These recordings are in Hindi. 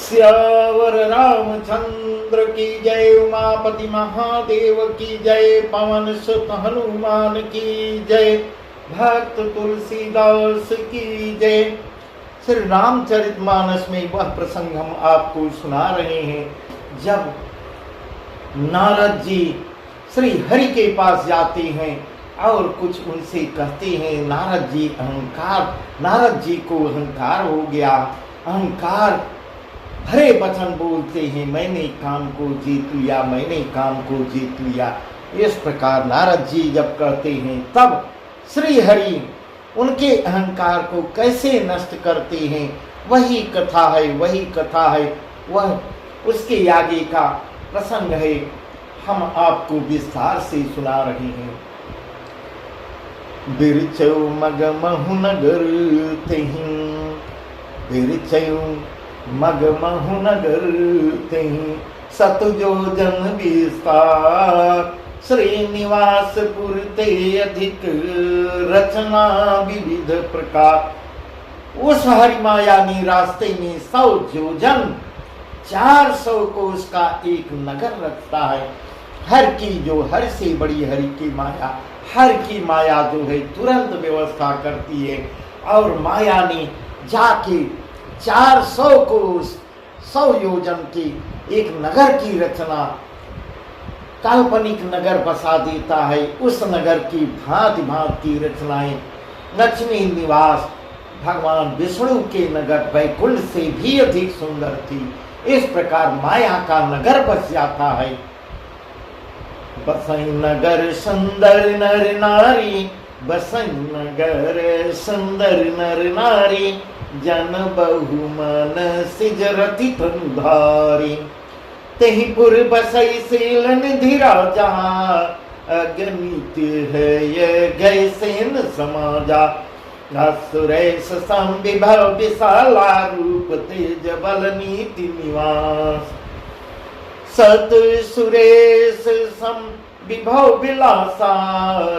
सियावर रामचंद्र की जय। उमापति महादेव की जय। पवन सुत हनुमान की जय। भक्त तुलसीदास की जय। श्री रामचरितमानस में वह प्रसंग हम आपको सुना रहे हैं जब नारद जी श्री हरि के पास जाते हैं और कुछ उनसे कहते हैं। नारद जी को अहंकार हो गया। अहंकार भरे वचन बोलते हैं, मैंने काम को जीत लिया, मैंने काम को जीत लिया। इस प्रकार नारद जी जब कहते हैं तब श्री हरि उनके अहंकार को कैसे नष्ट करते हैं, वही कथा है। वह उसके आगे का प्रसंग है, हम आपको विस्तार से सुना रहे हैं। बिरचौ मग महु नगर तेहि, बिरचौ मग महु नगर तेहि, सतुजोजन विस्तार। श्रीनिवासपुर ते अधिक रचना विविध प्रकार। उस हरिमायानी रास्ते में 100 योजन 400 कोस का एक नगर रखता है। हर से बड़ी हरि की माया, हर की माया जो है तुरंत व्यवस्था करती है। और माया ने जाके 400 कोस 100 योजन की एक नगर की रचना, काल्पनिक नगर बसा देता है। उस नगर की भांति भांति की रचनाएं लक्ष्मी निवास भगवान विष्णु के नगर वैकुंठ से भी अधिक सुंदर थी। इस प्रकार माया का नगर बस जाता है। बसई नगर सुंदर नर नारी, बसई नगर सुंदर नर नारी, जन बहुमन सिजरति तनुधारी। तेहिपुर बसई शील निधि राजा, अगणित है ये गए सेन समाजा। असुरेश संविभव विशाला, रूप तेज बल नीति निवास। सत सुरेश संविभव विलासा,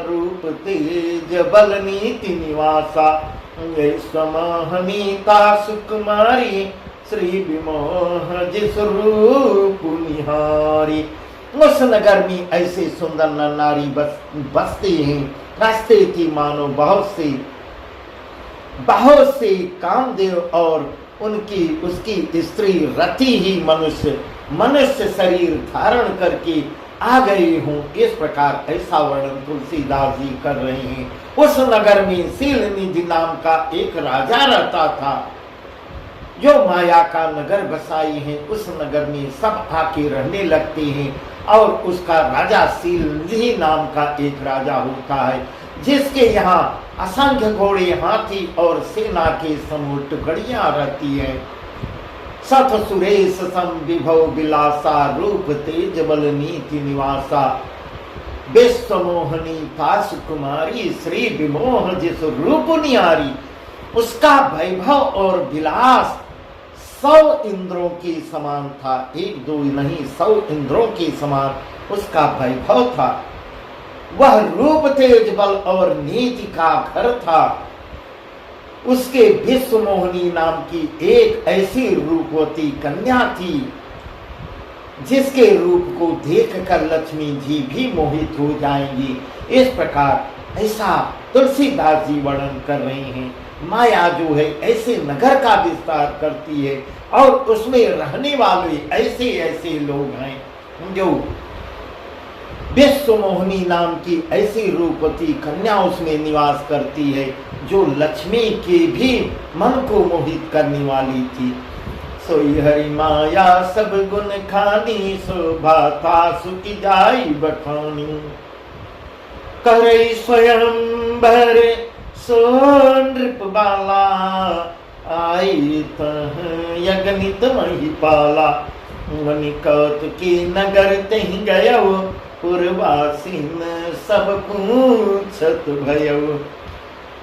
रूप तेज बल नीति निवासा। समहनीता सुकुमारी, श्री विमोह जिस रूप निहारी। उस नगर में ऐसे सुंदर नर नारी बसते हैं। रास्ते की मानो बहुत से कामदेव और उसकी स्त्री रति ही मनुष्य शरीर धारण करके आ गए हूँ। इस प्रकार ऐसा वर्णन तुलसीदास जी कर रहे हैं। उस नगर में शील निधि नाम का एक राजा रहता था, जो माया का नगर बसाई है। उस नगर में सब आके रहने लगते हैं और उसका राजा शील निधि नाम का एक राजा होता है, जिसके यहाँ असंख्य घोड़े, हाथी और सेना के समूह टुकड़ियां रहती हैं। सत सुरेश संविभव विलासा, रूप तेज बल नीति निवासा। विश्व मोहनी था सुकुमारी, श्री विमोह जिस रूप निहारी। उसका वैभव और विलास 100 इंद्रों के समान था। 1-2 नहीं, 100 इंद्रों के समान उसका वैभव था। वह रूप तेज बल और नीति का घर था। उसके विश्व मोहिनी नाम की एक ऐसी रूपवती कन्या थी, जिसके रूप को देखकर लक्ष्मी जी भी मोहित हो जाएंगी। इस प्रकार ऐसा तुलसीदास जी वर्णन कर रहे हैं। माया जो है ऐसे नगर का विस्तार करती है और उसमें रहने वाले ऐसे लोग हैं जो विश्व मोहिनी नाम की ऐसी रूपवती कन्या उसमें निवास करती है, जो लक्ष्मी के भी मन को मोहित करने वाली थी। सोई हरि माया सब गुण खानी, शोभा था सुखी जाई बखानी। करे स्वयं भर सो नृप बाला, आई तह यज्ञनित मही पाला। मणिकौत की नगर तहि गयो, पुरवासीन सब पूछत भयो।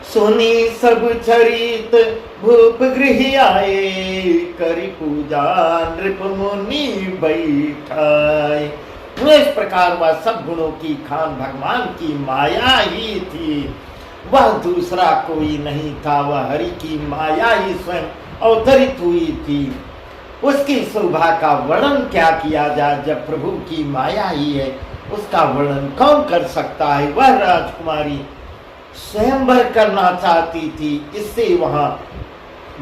सुनी सब चरित भूप गृह आए, करी पूजा नृप मुनि बैठाए। इस प्रकार वह सब गुणों की खान भगवान की माया ही थी, वह दूसरा कोई नहीं था। वह हरि की माया ही स्वयं अवतरित हुई थी। उसकी शोभा का वर्णन क्या किया जाए, जब प्रभु की माया ही है उसका वर्णन कौन कर सकता है। वह राजकुमारी स्वयंवर करना चाहती थी, इससे वहां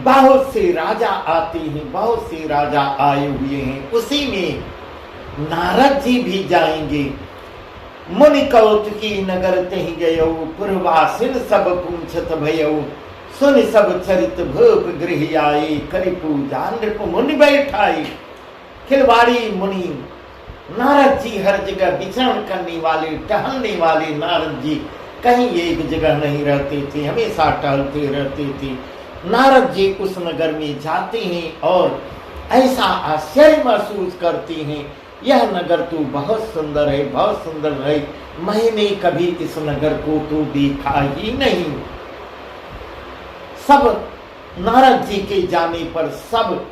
बहुत से राजा आते हैं, बहुत से राजा आए हुए हैं, उसी में नारद जी भी जाएंगे। मुनि कौतुकी नगर तहि गयो, पूर्वासिन सब पूछत भयो, सुन सब चरित भूप गृह आए, करि पूजा नृप मुनि बैठाए। खिलवाड़ी मुनि नारद जी हर जगह विचरण करने वाले, टहलने वाले नारद जी कहीं एक जगह नहीं रहते थे, हमेशा टहलते रहते थे। नारद जी उस नगर में जाते हैं और ऐसा आश्चर्य महसूस करते हैं, यह नगर तो बहुत सुंदर है, बहुत सुंदर है, मैंने कभी इस नगर को तो देखा ही नहीं। सब नारद जी के जाने पर सब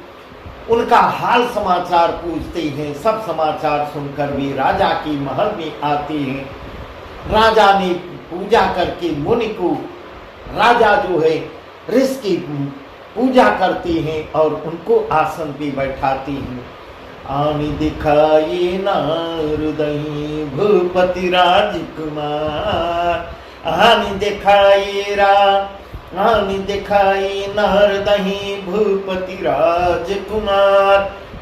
उनका हाल समाचार पूछते हैं। सब समाचार सुनकर वे राजा की महल में आते हैं। राजा ने पूजा करके मुनि को, राजा जो है ऋषि की पूजा करते हैं और उनको आसन पे बैठाते हैं। आनि दिखाई नारदहि भूपति राजकुमार, आनि दिखाई नारदहि भूपति राजकुमार,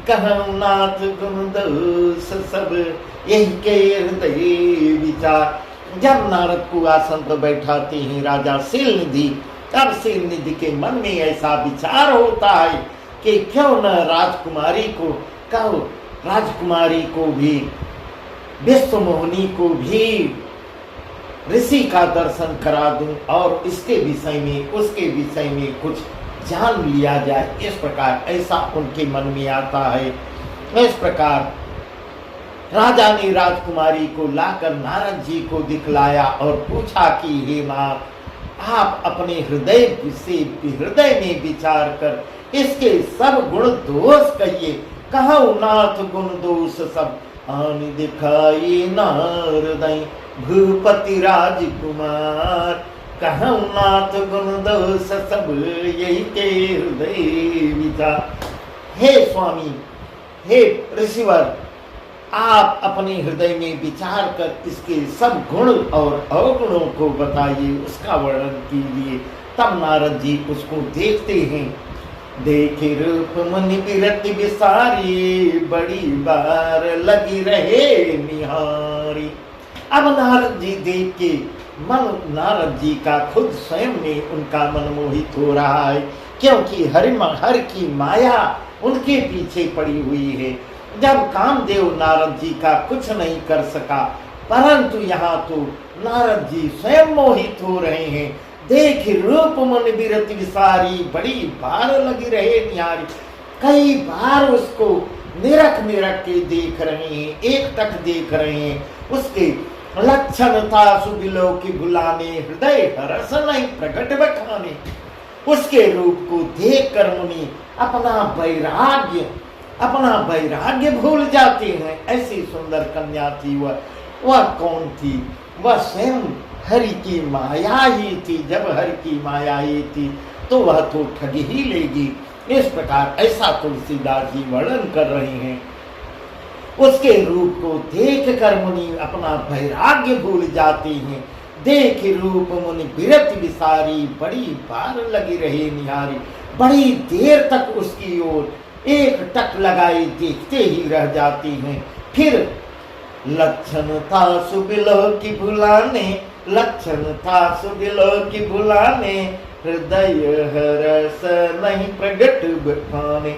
कहूँ नाथ गुण दोष सब यही के हृदय विचार। जब नारद को आसन पर बैठाते हैं राजा शीलनिधि, तब शीलनिधि के मन में ऐसा विचार होता है कि क्यों न राजकुमारी को कहो, राजकुमारी को भी, विश्व मोहिनी को भी ऋषि का दर्शन करा दूं और इसके विषय में, उसके विषय में कुछ जान लिया जाए। इस प्रकार ऐसा उनके मन में आता है। इस प्रकार राजा ने राजकुमारी को लाकर नारद जी को दिखलाया और पूछा कि हे नाथ, आप अपने हृदय में विचार कर इसके सब गुण दोष कहिए। कहूँ नाथ गुण दोष सब, आनि दिखाई नारदहि भूपति राजकुमार, कहूँ नाथ गुण दोष सब यही के हृदय विचार। हे स्वामी, हे ऋषिवर, आप अपने हृदय में विचार कर इसके सब गुण और अवगुणों को बताइए, उसका वर्णन कीजिए। तब नारद जी उसको देखते हैं। देखे रूप मुनि विरति विसारी, बड़ी बार लगी रहे निहारी। अब नारद जी देख के नारद जी का खुद स्वयं में उनका मन मोहित हो रहा है, क्योंकि हर की माया उनके पीछे पड़ी हुई है। जब कामदेव नारद जी का कुछ नहीं कर सका, परंतु यहाँ तो नारद जी स्वयं मोहित हो रहे हैं। देख रूप मुनि विरति विसारी, बड़ी बार लगी रहे निहारी। कई बार उसको निरख के देख रहे हैं, एक टक देख रहे हैं। उसके लक्षण था सुबिलो की भुलाने, हृदय हरस नहीं प्रकट बखाने। उसके रूप को देख कर मुनि अपना वैराग्य भूल जाते हैं। ऐसी सुंदर कन्या थी वह कौन थी? वह स्वयं हरि की माया ही थी। जब हरि की माया ही थी तो वह तो ठग ही लेगी। इस प्रकार ऐसा तुलसीदास जी वर्णन कर रहे हैं। उसके रूप को देख कर मुनि अपना वैराग्य भूल जाते हैं। देख रूप मुनि विरति विसारी, बड़ी बार लगी रहे निहारी। बड़ी देर तक उसकी ओर एक टक लगाए देखते ही रह जाती हैं। फिर लक्षण था सुबिलो की भुलाने, लक्षण था सुबिलो की भुलाने, हृदय हरस नहीं प्रगट बखाने।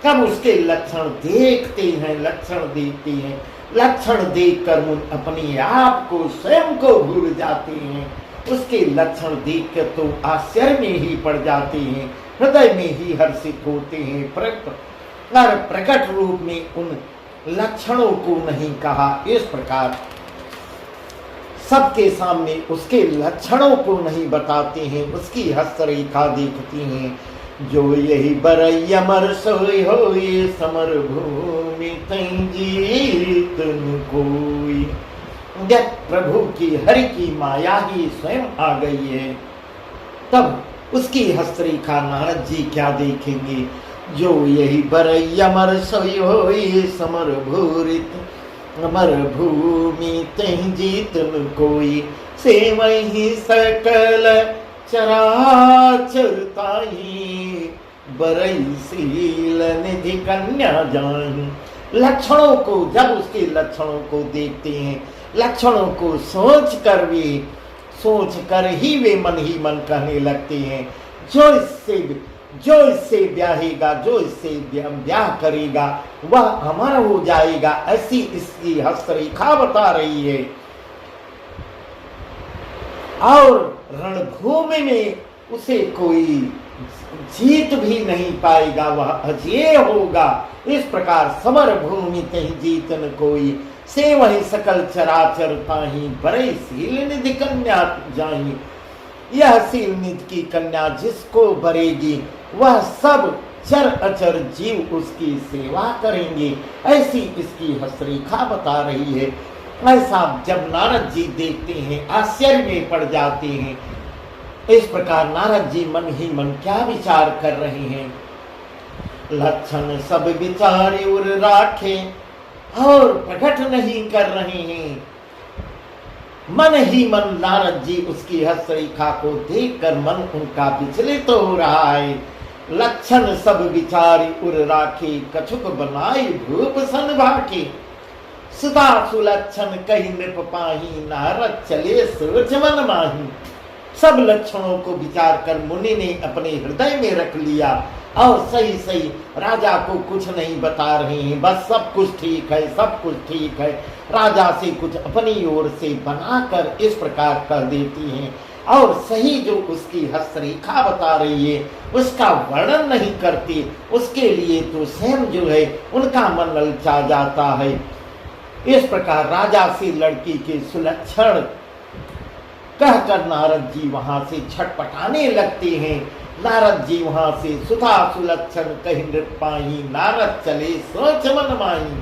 कब उसके लक्षण देखते हैं, लक्षण देखते हैं, लक्षण देखकर अपने आप को स्वयं को भूल जाते हैं। उसके लक्षण देखकर तो आश्चर्य में ही पड़ जाते हैं, हृदय में ही हर्षित होते हैं। प्रकट रूप में उन लक्षणों को नहीं कहा। इस प्रकार सबके सामने उसके लक्षणों को नहीं बताते हैं, उसकी हस्तरेखा देखती हैं। जो यही बरई अमर सोई होई, समर भूमि तई जीत न कोई। जब प्रभु की हरि की माया ही स्वयं आ गई है, तब उसकी हस्तरेखा नारद जी क्या देखेंगे? जो यही बरई अमर सोई होई समर भूरित अमर भूमि तहि जीतन कोई से वही सकल चराचर ताई बरई शील निधि कन्या जान। लक्षणों को जब उसके लक्षणों को देखते हैं, लक्षणों को सोच कर ही वे मन ही मन कहने लगते हैं जो इससे ब्याहेगा, जो इससे ब्याह करेगा वह अमर हो जाएगा, ऐसी इसकी हस्तरेखा बता रही है। और रणभूमि में उसे कोई जीत भी नहीं पाएगा, वह अजेय होगा। इस प्रकार समर भूमि तहि जीतन कोई से वही सकल चराचर ताहि बरई शील निधि कन्या जाहि। यह शील निधि की कन्या जिसको बरेगी वह सब चर अचर जीव उसकी सेवा करेंगे, ऐसी इसकी हस्तरेखा बता रही है। ऐसा जब नारद जी देखते हैं आश्चर्य में पड़ जाते हैं। इस प्रकार नारद जी मन ही मन क्या विचार कर रहे हैं। लक्षण सब विचार उर राखे और प्रकट नहीं कर रहे हैं। मन ही मन नारद जी उसकी हस्तरेखा को देखकर मन उनका विचलित हो रहा है। लक्षण सब विचार उर राखे कछुक बनाई भूप सन भाके सुधा सुलक्षण कही नृप पाही नारद चले सोच मन माही। सब लक्षणों को विचार कर मुनि ने अपने हृदय में रख लिया और सही सही राजा को कुछ नहीं बता रहे हैं, बस सब कुछ ठीक है, सब कुछ ठीक है। राजा से कुछ अपनी ओर से बनाकर इस प्रकार कर देती हैं और सही जो उसकी हस्तरेखा बता रही है उसका वर्णन नहीं करती। उसके लिए तो स्वयं जो है उनका मन ललचा जाता है। इस प्रकार राजा से लड़की के सुलक्षण कहकर नारद जी वहां से छटपटाने लगते हैं। नारद जी वहां से सुधा सुलक्षण कही नृप पाही नारद चले सोच मन माही।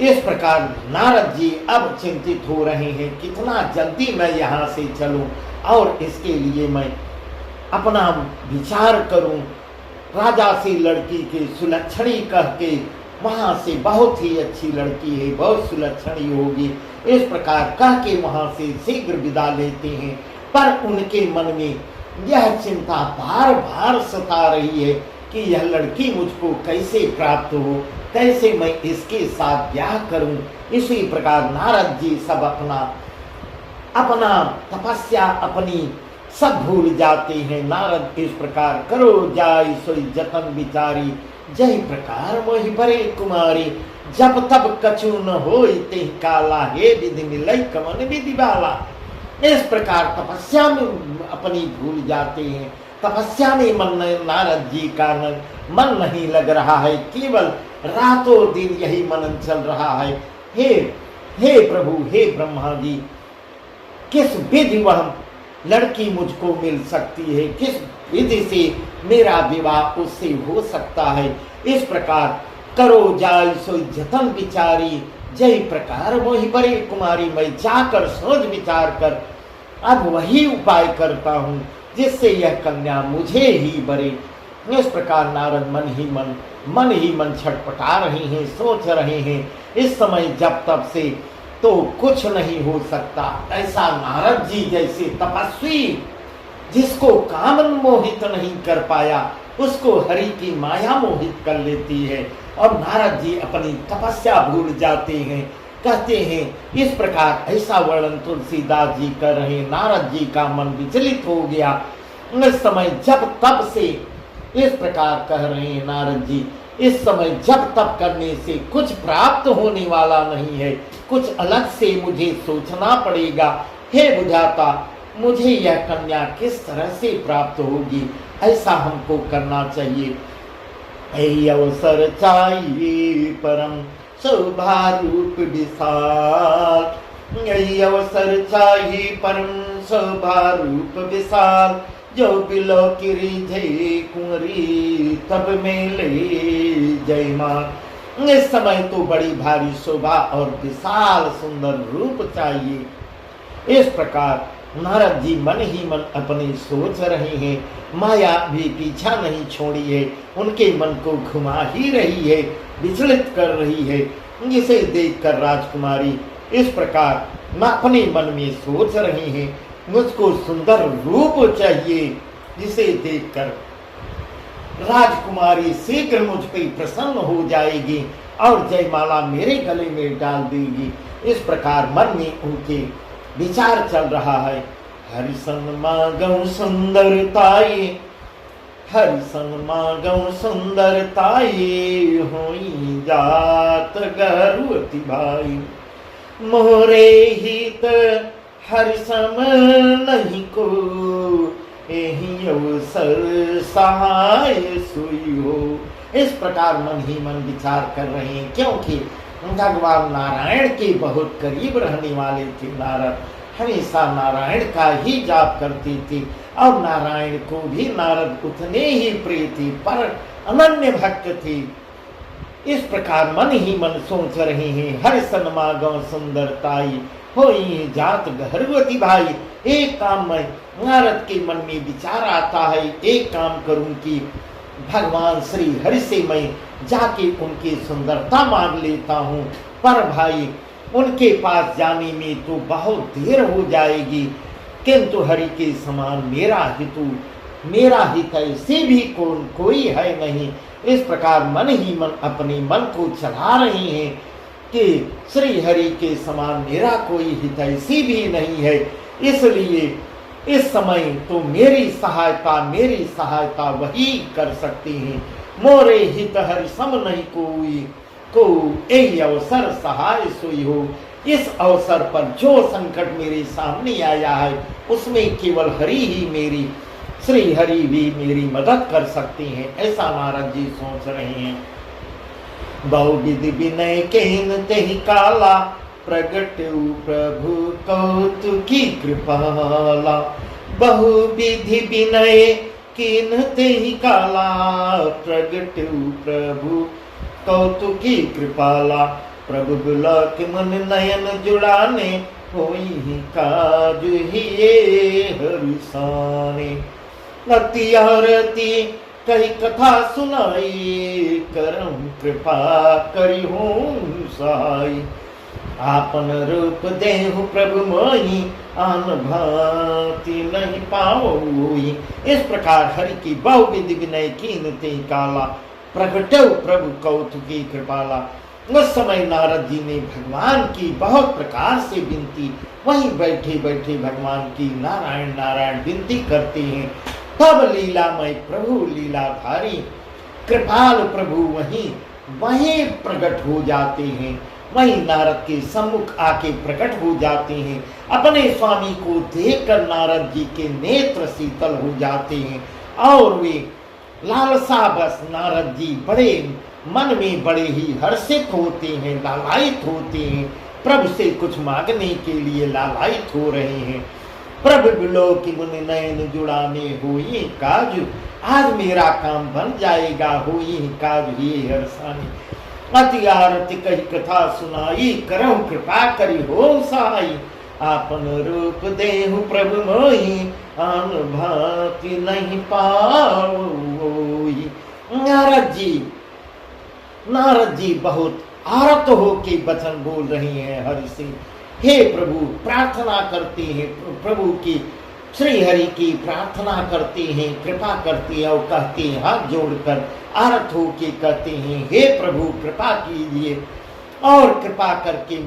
इस प्रकार नारद जी अब चिंतित हो रहे हैं कितना जल्दी मैं यहाँ से चलूं और इसके लिए मैं अपना विचार करूं। राजा से लड़की के सुलक्षणी कह के वहां से बहुत ही अच्छी लड़की है, बहुत सुलक्षणी होगी, इस प्रकार कह के वहां से शीघ्र विदा लेते हैं। पर उनके मन में यह चिंता बार बार सता रही है कि यह लड़की मुझको कैसे प्राप्त हो, कैसे मैं इसके साथ ब्याह करूं। इसी प्रकार नारद जी सब अपना तपस्या अपनी सब भूल जाते हैं। नारद इस प्रकार करो जाय सोई जतन विचारी जय प्रकार मोहि बरे कुमारी जब तब कछु न होई तेहि काला हे विधि मिलई कमन विधि वाला। इस प्रकार तपस्या में अपनी भूल जाते हैं। तपस्या में मन नारद जी का मन नहीं लग रहा है, केवल रातों दिन यही मनन चल रहा है। हे प्रभु, हे ब्रह्मा जी, किस विधि वह लड़की मुझको मिल सकती है, किस विधि से मेरा विवाह उससे हो सकता है। इस प्रकार करो जाय सो जतन विचारी जय प्रकार मोहि बरे कुमारी। मैं जाकर सोच विचार कर अब वही उपाय करता हूँ जिससे यह कन्या मुझे ही बरे। इस प्रकार नारद मन ही मन छटपटा रहे हैं, सोच रहे हैं। इस समय जब तब से तो कुछ नहीं हो सकता। ऐसा नारद जी जैसे तपस्वी जिसको कामन मोहित नहीं कर पाया उसको हरि की माया मोहित कर लेती है। और नारद जी अपनी तपस्या भूल जाते हैं। कहते हैं इस प्रकार ऐसा वर्णन तुलसीदास जी कर रहे। नारद जी का मन विचलित हो गया। इस समय जब तब से इस प्रकार कह रहे हैं नारद जी, इस समय जब तब करने से कुछ प्राप्त होने वाला नहीं है, कुछ अलग से मुझे सोचना पड़ेगा। हे बुझाता, मुझे यह कन्या किस तरह से प्राप्त होगी, ऐसा हमको करना चाहिए। ऐ अवसर चाहिए परम शोभा रूप विशाल। ऐ अवसर चाहिए परम शोभा रूप विशाल। जो बिलो किरी जय कुंवरी तब में ले जय मां। इस समय तो बड़ी भारी शोभा और विशाल सुंदर रूप चाहिए। इस प्रकार नारद जी मन ही मन अपने सोच रहे हैं। माया भी पीछा नहीं छोड़ी है, उनके मन को घुमा ही रही है, विचलित कर रही है। जिसे देखकर राजकुमारी इस प्रकार अपने मन में सोच रही हैं, मुझको सुंदर रूप चाहिए जिसे देखकर राजकुमारी शीघ्र मुझ पर प्रसन्न हो जाएगी और जयमाला मेरे गले में डाल देगी। इस प्रकार मन में उनके विचार चल रहा है। हरिसन मागम सुंदरताई, हरिसन मागम सुंदरताई, होई जात गर्भवती भाई। मोरे हित हरिसम नहीं को, एहि अवसर सहाय सुई हो। इस प्रकार मन ही मन विचार कर रहे हैं, क्योंकि भगवान नारायण के बहुत करीब रहने वाले थे। नारद हमेशा नारायण का ही जाप करते थे और नारायण को भी नारद उतने ही प्रिय थे, पर अनन्य भक्त थे। इस प्रकार मन ही मन सोच रहे हैं। हरिसन मागम सुंदरताई, होई जात गर्भवती भाई। एक काम में नारद के मन में विचार आता है, एक काम करूं कि भगवान श्री हरि से मैं जाके उनकी सुंदरता मांग लेता हूँ, पर भाई उनके पास जाने में तो बहुत देर हो जाएगी, किंतु हरि के समान मेरा हित ऐसे भी कोई है नहीं। इस प्रकार मन ही मन अपने मन को चला रहे हैं कि श्री हरि के समान मेरा कोई हितैषी भी नहीं है, इसलिए इस समय तो मेरी सहायता वही कर सकती हैं। मोरे हित हरि सम नहीं कोई, को ए अवसर सहाय सोई हो। इस अवसर पर जो संकट मेरे सामने आया है, उसमें केवल हरि ही मेरी, श्री हरि भी मेरी मदद कर सकते हैं, ऐसा नारद जी सोच रहे हैं। बहुविधि विनय केन तेहि काला, प्रगटउ प्रभु कौतुकी कृपाला। बहुविधि विनय केन तेहि काला, प्रगटउ प्रभु कौतुकी कृपाला। प्रभु बुलाक मन नयन जुड़ाने, होई काज हिये हरिसाने। अति आरती कही कथा सुनाई, करम कृपा करी हूँ सहाय। आपन रूप देहु प्रभु मोहि, आन भांति नहीं पाओई। इस प्रकार हरि की बहुविधि विनय कीन तेहि काला, प्रगटौ प्रभु कौतुकी कृपाला। उस समय नारद जी ने भगवान की बहुत प्रकार से विनती, वहीं बैठे बैठे भगवान की नारायण नारायण विनती करते हैं। तब लीलामय प्रभु लीलाधारी कृपाल प्रभु वहीं प्रकट हो जाते हैं, वहीं नारद के सम्मुख आके प्रकट हो जाते हैं। अपने स्वामी को देखकर नारद जी के नेत्र शीतल हो जाते हैं और वे लालसा बस नारद जी बड़े मन में बड़े ही हर्षित होते हैं, लालायित होते हैं, प्रभु से कुछ मांगने के लिए लालायित हो रहे हैं। प्रभु बिलो की मुनि नयन जुड़ाने होई काज, आज मेरा काम बन जाएगा, होई काज ये हर्षानी। अति आरती कही कथा सुनाई, करहु कृपा करी हो सहाय। आपन रूप देहु प्रभु मोहि, आन भांति नहीं पाओई। नारद जी बहुत आरत होके वचन बोल रहे हैं हरि से। हे प्रभु, प्रार्थना करते हैं प्रभु की, श्री हरि की प्रार्थना करते हैं, कृपा करते हैं और कहते हैं, हाथ जोड़कर आरत होके कहते हैं, हे प्रभु कृपा कीजिए और कृपा करके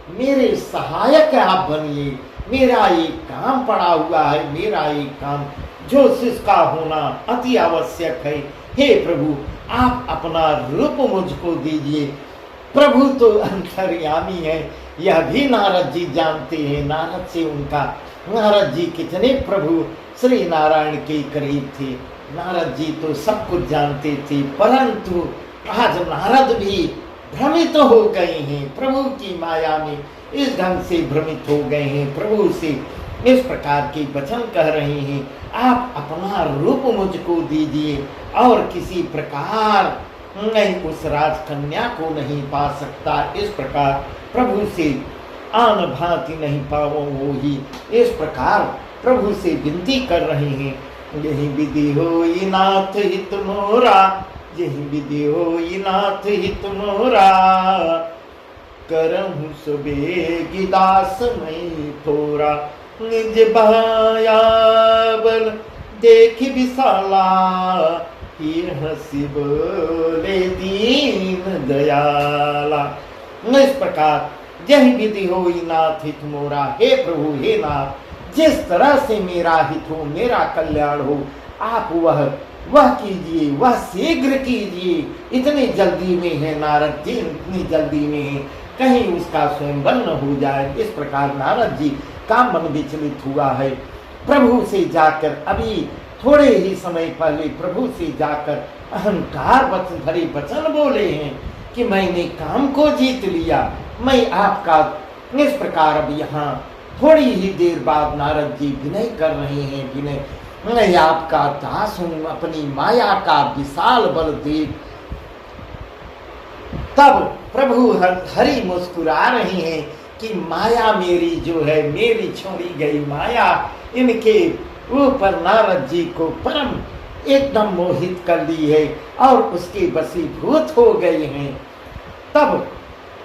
मेरे सहायक आप बनिए। मेरा एक काम पड़ा हुआ है, मेरा एक काम जो जिसका होना अति आवश्यक है। हे प्रभु, आप अपना रूप मुझको दीजिए। प्रभु तो अंतर्यामी है, यह भी नारद जी जानते हैं। नारद जी कितने प्रभु श्री नारायण के करीब थे। नारद जी तो सब कुछ जानते थे, परंतु आज नारद भी भ्रमित हो गए हैं, प्रभु की माया में इस ढंग से भ्रमित हो गए हैं। प्रभु से इस प्रकार के वचन कह रहे हैं, आप अपना रूप मुझको दीजिए और किसी प्रकार मैं उस राजकन्या को नहीं पा सकता। इस प्रकार प्रभु से आन भांति नहीं पावो वो ही। इस प्रकार प्रभु से विनती कर रहे हैं। यही विधि होई नाथ हित मोरा, यही विधि होई नाथ हित मोरा, करहूँ सुबेगी दास मई थोरा। निज भाया बल देख विशाला, ही हंसी बोले दीन दयाला। इस प्रकार यही विधि होई नाथ हित मोरा, हे प्रभु हे नाथ, जिस तरह से मेरा हित हो, मेरा कल्याण हो, आप वह कीजिए, वह शीघ्र कीजिए। इतनी जल्दी में है नारद जी, इतनी जल्दी में है, कहीं उसका स्वयं न हो जाए। इस प्रकार नारद जी का मन विचलित हुआ है। प्रभु से जाकर अभी थोड़े ही समय पहले प्रभु से जाकर अहंकार भरे वचन बोले हैं कि मैंने काम को जीत लिया, मैं आपका। इस प्रकार अब यहाँ थोड़ी ही देर बाद नारद जी विनय कर रहे हैं, विनय, मैं आपका दास हूँ, अपनी माया का विशाल बल देख। तब प्रभु हरि मुस्कुरा रहे हैं कि माया मेरी जो है, मेरी छोड़ी गई माया, इनके ऊपर नारद जी को परम एकदम मोहित कर ली है और उसके वशीभूत हो गए हैं। तब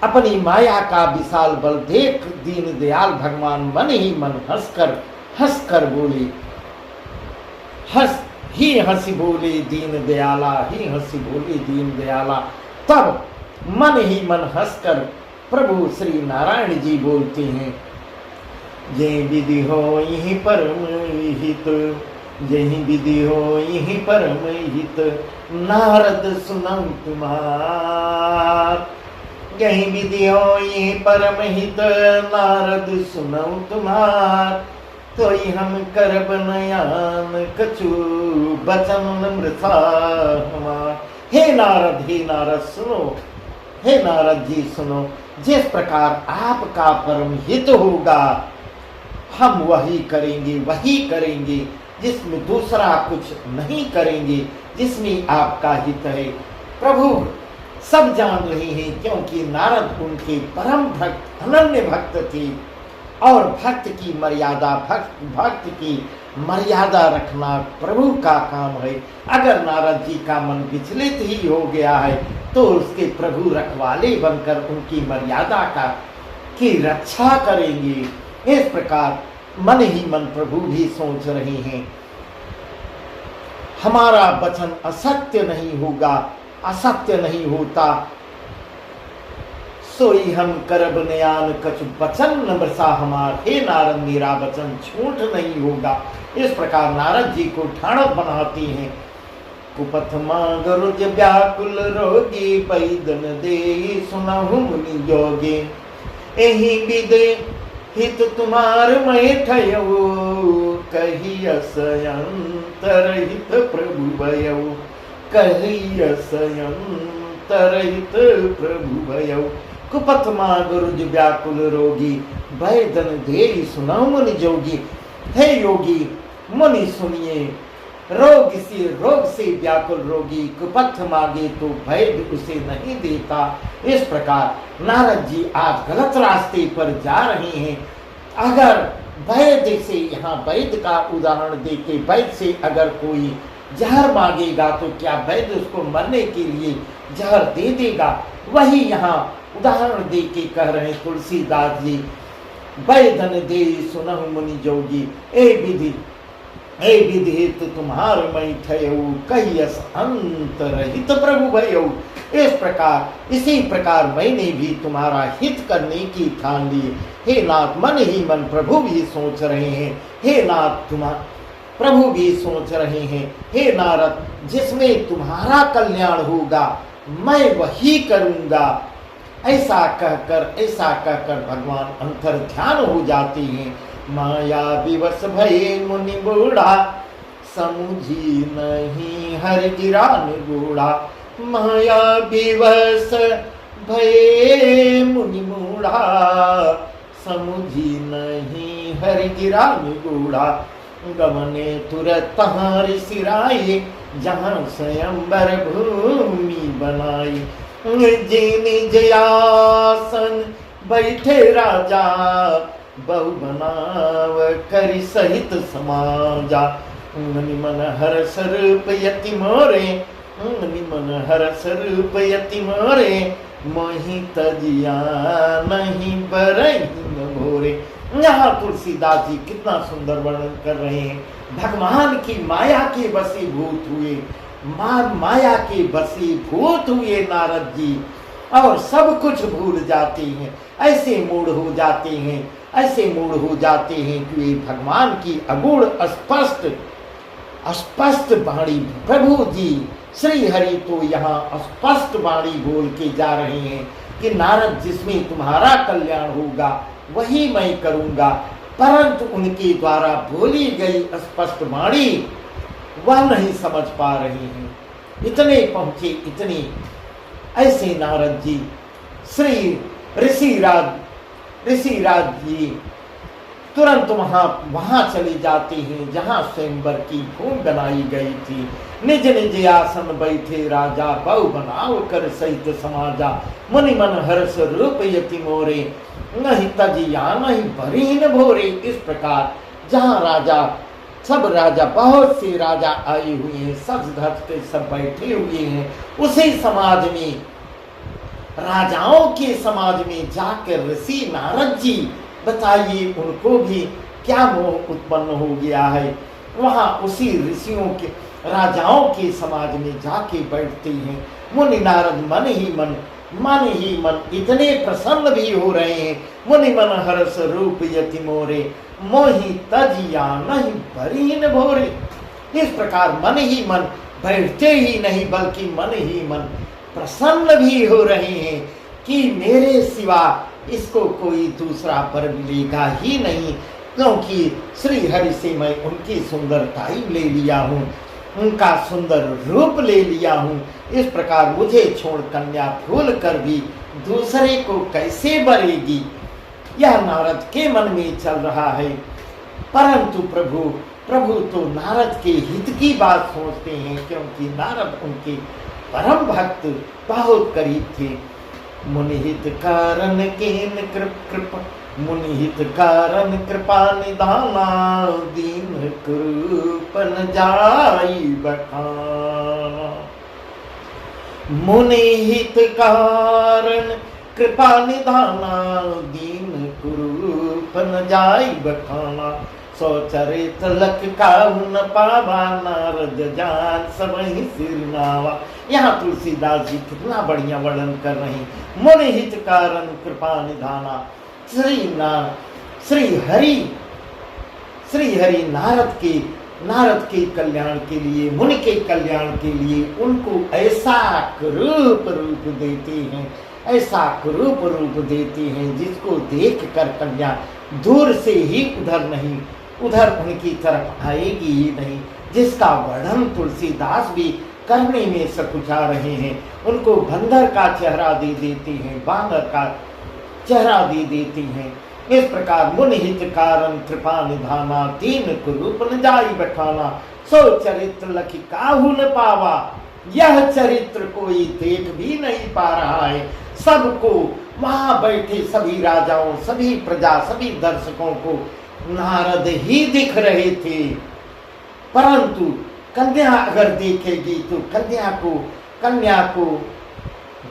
अपनी माया का विशाल बल देख दीन दयाल भगवान मन ही मन हंसकर बोले, हंसी बोले दीन दयाला, ही हंसी बोले दीन दयाला। तब मन ही मन हंसकर प्रभु श्री नारायण जी बोलते हैं, ये विधि हो यही परम हित, यही विधि हो यही परम हित, नारद सुनौ तुम्हार। यही विधि हो यही परम हित, नारद सुनौ तुम्हार। तो हम करब नयान कछु बचन नम्रता हमार। हे नारद सुनो, हे नारद जी सुनो, जिस प्रकार आपका परम हित होगा हम वही करेंगे, जिसमें दूसरा कुछ नहीं करेंगे, जिसमें आपका हित है। प्रभु सब जान रहे हैं, क्योंकि नारद उनके परम भक्त, अनन्य भक्त थे और भक्त की मर्यादा रखना प्रभु का काम है। अगर नारद जी का मन विचलित ही हो गया है तो उसके प्रभु रखवाले बनकर उनकी मर्यादा की रक्षा करेंगे। इस प्रकार मन ही मन प्रभु भी सोच रहे हैं, हमारा वचन असत्य नहीं होगा, असत्य नहीं होता, सोई हम करब नयान कछु वचन नम्रता हमार। हे नारद, मेरा वचन झूठ नहीं होगा। इस प्रकार नारद जी को ठाणक बनाते हैं। कुपथ मांग रुज व्याकुल रोगी, पैदन दे सुनहु मुनि जोगे। एहि विदे हित तुम्हार मैं ठयऊ, कही असयंतर हित प्रभु भयऊ, कही असयंतर हित प्रभु भयऊ। कुपथ मांग रुज व्याकुल रोगी, पैदन दे सुनहु मुनि जोगी। हे योगी मुनि सुनिए, रोग से व्याकुल रोगी कुपथ मांगे तो वैद्य उसे नहीं देता। इस प्रकार नारद जी आज गलत रास्ते पर जा रहे हैं। अगर वैद्य से, यहाँ वैद्य का उदाहरण देके, वैद्य से अगर कोई जहर मांगेगा तो क्या वैद्य उसको मरने के लिए जहर दे देगा? वही यहाँ उदाहरण देके कह रहे हैं तुलसीदास जी, वैदन दे सुनहु मुनि जोगी। ए विधित तुम्हार मई ठयऊ, कहियस अंत रहित प्रभु भयऊ। इसी प्रकार मैंने भी तुम्हारा हित करने की ठान ली। हे नाथ, मन ही मन प्रभु भी सोच रहे हैं। हे नाथ, प्रभु भी सोच रहे हैं, हे नारद, जिसमें तुम्हारा कल्याण होगा मैं वही करूंगा। ऐसा कहकर भगवान अंतर ध्यान हो जाते हैं। माया विवश भये मुनि बूढ़ा, समुझी नहीं हर गिरान बूढ़ा। माया विवश भये मुनि बूढ़ा, समुझी नहीं हर गिरान बूढ़ा। गमने तुरत तहार सिराए, जहाँ स्वयंवर भूमि बनाई। जिन जयासन बैठे राजा, बहु बनाव करि सहित समाजा। मनि मन हर्ष रूप यति मोरे, मनि मन हर्ष रूप यति मोरे, मोहि तजिया नहीं बरई न भोरे। यहाँ तुलसीदास जी कितना सुंदर वर्णन कर रहे हैं। भगवान की माया के वशीभूत हुए, माया के वशीभूत हुए नारद जी, और सब कुछ भूल जाते हैं। ऐसे मूड हो जाते हैं, ऐसे मूड हो जाते हैं कि वे भगवान की अगूढ़ स्पष्ट वाणी, प्रभु जी श्री हरि तो यहाँ स्पष्ट वाणी बोल के जा रहे हैं कि नारद, जिसमें तुम्हारा कल्याण होगा वही मैं करूंगा। परंतु उनके द्वारा बोली गई स्पष्ट वाणी वह नहीं समझ पा रहे हैं। इतने पहुंचे, इतने ऐसे नारद जी श्री ऋषिराज जी तुरंत वहां चले जाते हैं जहां स्वयंवर की भूमि बनाई गई थी। निज निज आसन बैठे राजा, बहु बनाव कर सहित समाजा। मुनि मन हर्ष रूप यति मोरे, नहीं तजिया नहीं बरीन भोरे। इस प्रकार जहां राजा, सब राजा, बहुत से राजा आए हुए हैं, सज धज के सब बैठे हुए हैं, उसी समाज में, राजाओं के समाज में जाकर ऋषि नारद जी, बताइए उनको भी क्या मोह उत्पन्न हो गया है। वहां उसी ऋषियों के, राजाओं के समाज में जाके बैठते हैं। मुनि नारद मन ही मन इतने प्रसन्न भी हो रहे हैं। मुनि मन हर्ष रूप यति मोरे, मोहि तजिया नहीं बरीन भोरे। इस प्रकार मन ही मन बैठते ही नहीं, बल्कि मन ही मन प्रसन्न भी हो रहे हैं कि मेरे सिवा इसको कोई दूसरा पर मिलेगा ही नहीं, क्योंकि श्री हरि से मैं उनकी सुंदरता ही ले लिया हूँ, उनका सुंदर रूप ले लिया हूँ। इस प्रकार मुझे छोड़ कन्या फूल कर भी दूसरे को कैसे बरेगी, यह नारद के मन में चल रहा है। परंतु प्रभु तो नारद के हित की बात सोचते हैं, क्योंकि नारद उनके परम भक्त बहुत करीब थे। मुनिहित कारण कीन कृपा, मुनिहित कारण कृपा निधाना, दीन कृपन जाई बखाना। मुनिहित कारण कृपा निधाना, दीन कृपन जाई बखाना। सो चरित लख काहू न पावा, नारद जान सबहि सिर नावा। यहाँ तुलसीदास जी कितना बढ़िया वर्णन कर रहे हैं। मुनि हित कारण कृपा निधाना, श्री हरि नारद के कल्याण के लिए, मुनि के कल्याण के लिए उनको ऐसा रूप देते हैं, ऐसा रूप देते हैं जिसको देख कर कन्या दूर से ही उधर उनकी तरफ आएगी ही नहीं। जिसका वर्णन तुलसीदास भी करने में सकुचा रहे हैं। उनको बंदर का चेहरा दे देते हैं, बांदर का चेहरा दे देते हैं। इस प्रकार मुनिहित कारण कृपा निधाना, दीन कुरूप न जाई बठाना। सो चरित्र लखि काहू न पावा, यह चरित्र कोई देख भी नहीं पा रहा है। सबको, वहां बैठे सभी राजाओं, सभी प्रजा, सभी दर्शकों को नारद ही दिख रहे थे। परंतु कन्या अगर देखेगी तो कन्या को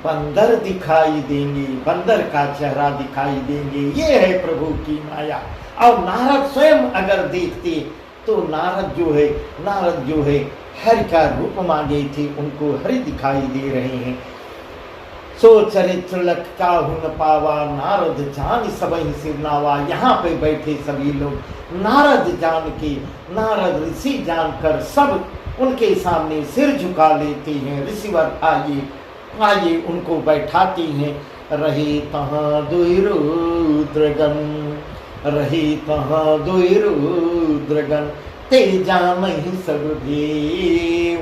बंदर दिखाई देंगे, बंदर का चेहरा दिखाई देंगे। ये है प्रभु की माया। और नारद स्वयं अगर देखते तो नारद जो है हरि का रूप मांगे थे, उनको हरि दिखाई दे रहे हैं। सो चरित्र लख काहू न पावा, नारद जान सबहि सिर नावा। यहाँ पे बैठे सभी लोग नारद ऋषि जानकर सब उनके सामने सिर झुका लेते हैं। ऋषिवर आइए उनको बैठाते हैं। रहे तहाँ दुई रुद्रगण, ते जानहि सब भेव।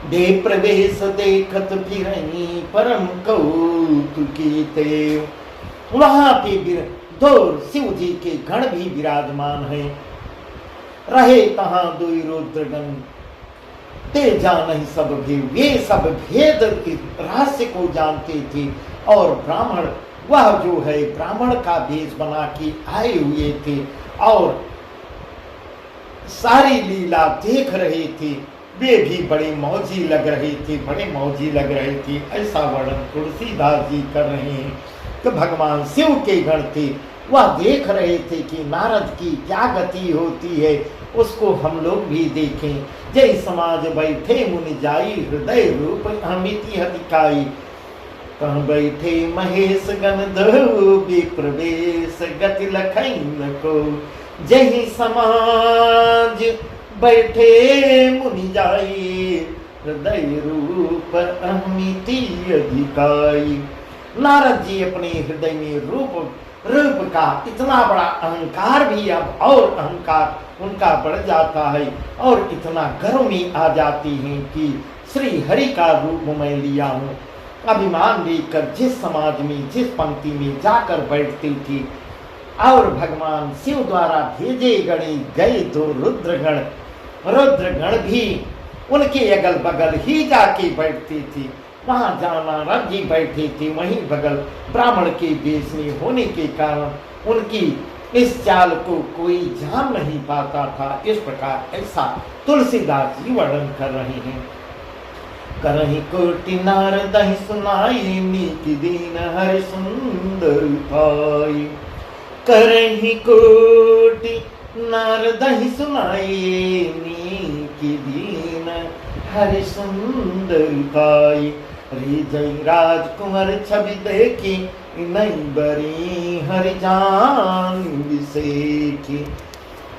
दे प्रवेश देखत फिरही, परम कौतुकी तेव। वहां पे दो शिव जी के गण भी विराजमान हैं। रहे तहाँ दुई रुद्रगण, ते जानहि सब भेद। ये सब भेद रहस्य को जानते थे। और वह जो है ब्राह्मण का भेष बना के आए हुए थे और सारी लीला देख रहे थे। वे भी बड़े मौजी लग रहे थे, बड़े मौजी लग रहे थे। ऐसा वर्णन तुलसीदास जी कर रहे हैं कि भगवान शिव के गण थे, वह देख रहे थे कि नारद की क्या गति होती है, उसको हम लोग भी देखें। जय समाज बैठे मुनि जाई, हृदय रूप अमिति हतिकाई। कह बैठे महेश गण दो, विप्रवेश गति लखन को। जय समाज बैठे मुनि जाई, हृदय रूप अमिति अधिकाई। नारद जी अपने हृदय में रूप का इतना बड़ा अहंकार भी अब और अहंकार उनका बढ़ जाता है और इतना गर्व में आ जाती हैं कि श्री हरि का रूप मैं लिया हूँ। अभिमान लेकर जिस समाज में जिस पंक्ति में जाकर बैठती थी और भगवान शिव द्वारा भेजे गणे गए दो रुद्रगण भी उनके अगल बगल ही जाके बैठती थी। वहां जहाँ नारद जी बैठे थे वहीं बगल ब्राह्मण के वेश में होने के कारण उनकी इस चाल को कोई जान नहीं पाता था। इस प्रकार ऐसा तुलसीदास जी वर्णन कर रहे हैं। करहि कोटि नारद सुनाई, नीक दीन हरि सुंदर पाई। करहि कोटि नारद सुनाई, नीक दीन हरि सुंदर पाई। रे जय राजकुमार छवि देखी, नहीं बरी हरि जान विसेखी।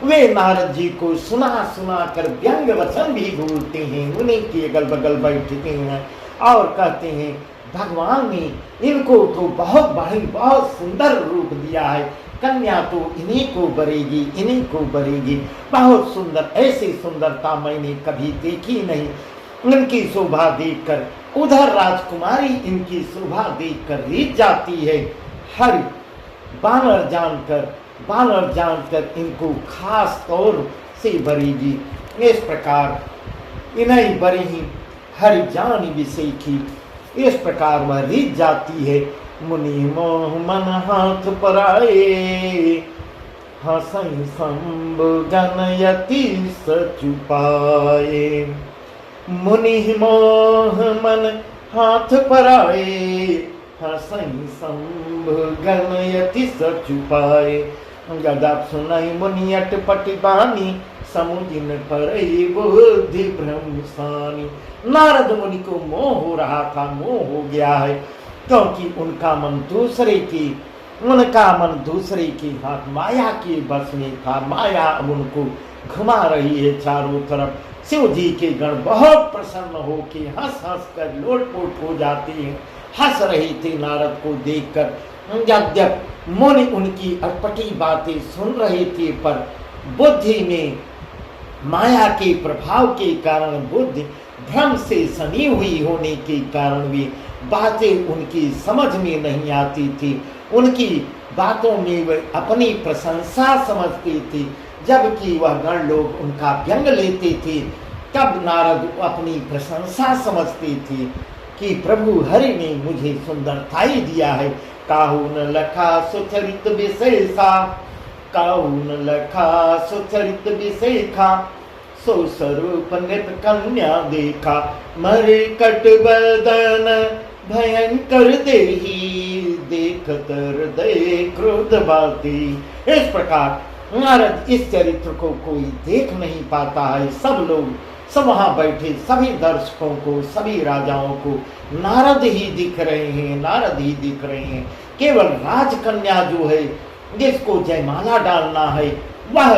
वे नारद जी को सुना सुना कर व्यंग वचन भी बोलते हैं, उन्हीं के अगल बगल बैठते हैं और कहते हैं भगवान ने इनको तो बहुत बड़ी बहुत सुंदर रूप दिया है, कन्या तो इन्हीं को बरेगी, इन्हीं को बरेगी। बहुत सुंदर, ऐसी सुंदरता मैंने कभी देखी नहीं। इनकी शोभा देखकर उधर राजकुमारी इनकी शोभा देखकर रीझ जाती है। हर बानर जानकर इनको खास तौर से बरेगी। इस प्रकार इन्हीं बरी हरि जान विसेखी। इस प्रकार वह रीझ जाती है। मुनि मोह मन हाथ पराए, हंसई शंभु गणयति सचुपाए। मुनि मोह मन हाथ पराए, हंसई शंभु गणयति सचुपाए। गदा सुनई मुनि अटपटि बानी, समुदिन परई बुद्धि भ्रमसानी। नारद मुनि को मोह हो रहा था, मोह हो गया है, क्योंकि उनका मन दूसरे के हाथ माया के बस में था। माया अब उनको घुमा रही है चारों तरफ। शिव जी के गण बहुत प्रसन्न हो के हंस हंस कर लोटपोट हो जाते हैं, हंस रहे थे नारद को देखकर। यद्यप मुनि उनकी अटपटी बातें सुन रहे थे, पर बुद्धि में माया के प्रभाव के कारण, बुद्धि भ्रम से सनी हुई होने के कारण वे बातें उनकी समझ में नहीं आती थी। उनकी बातों में वे अपनी प्रशंसा समझते थे, जबकि वह गण लोग उनका व्यंग लेते थे। तब नारद अपनी प्रशंसा समझते थे कि प्रभु हरि ने मुझे सुंदरताई दिया है। काहू न लखा सुचरित विशेषा, काहू न लखा सुचरित विशेखा। सो स्वरूप नृप कन्या देखा, मरे कट बदन भयंकर देही, देखत हृदय क्रोध बाती। इस प्रकार नारद इस चरित्र को कोई देख नहीं पाता है। सब लोग, सब वहां बैठे सभी दर्शकों को, सभी राजाओं को नारद ही दिख रहे हैं, नारद ही दिख रहे हैं। केवल राजकन्या जो है, जिसको जयमाला डालना है, वह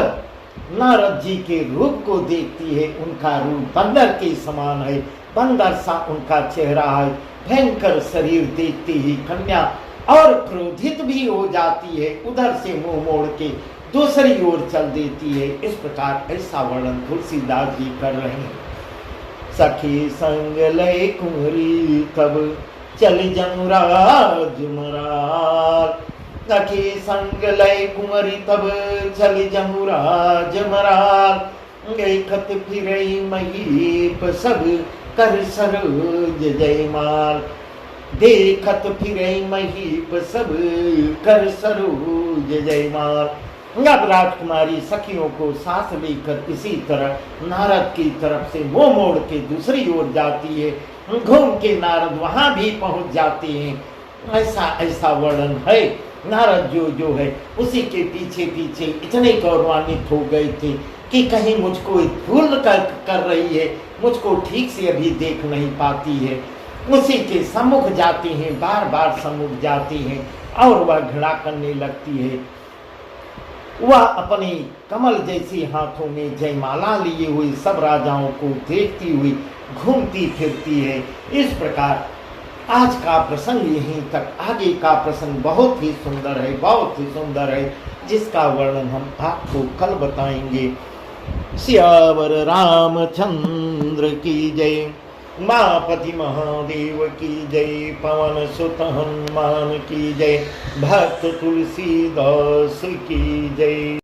नारद जी के रूप को देखती है। उनका रूप बंदर के समान है, बंदर सा उनका चेहरा है। भयंकर शरीर देखती ही कन्या और क्रोधित भी हो जाती है, उधर से मुंह मोड़ के दूसरी ओर चल देती है। इस प्रकार ऐसा वर्णन तुलसीदास जी कर रहे हैं। सखी संग लय कुंवरी तब चल जमुराज मरार। सखी संग लय कुंवरी तब चल जमुराज मरार। देखत फिरई महीप सब कर सरोज जयमाल। देखत फिरे महीप सब कर सरोज जयमाल। अब राजकुमारी सखियों को सांस लेकर इसी तरह नारद की तरफ से वो मोड़ के दूसरी ओर जाती है। घूम के नारद वहां भी पहुंच जाते हैं। ऐसा ऐसा वर्णन है। नारद जो है उसी के पीछे पीछे इतने गौरवान्वित हो गए थे कि कहीं मुझको भूल कर रही है, मुझको ठीक से अभी देख नहीं पाती है। उसी के सम्मुख जाती हैं, बार बार सम्मुख जाती हैं और वह घृणा करने लगती है। वह अपनी कमल जैसी हाथों में जयमाला लिए हुई सब राजाओं को देखती हुई घूमती फिरती है। इस प्रकार आज का प्रसंग यहीं तक। आगे का प्रसंग बहुत ही सुंदर है, बहुत ही सुंदर है, जिसका वर्णन हम आपको कल बताएंगे। सियावर रामचंद्र की जय। मापति महादेव की जय। पवन सुत हनुमान की जय। भक्त तुलसीदास की जय।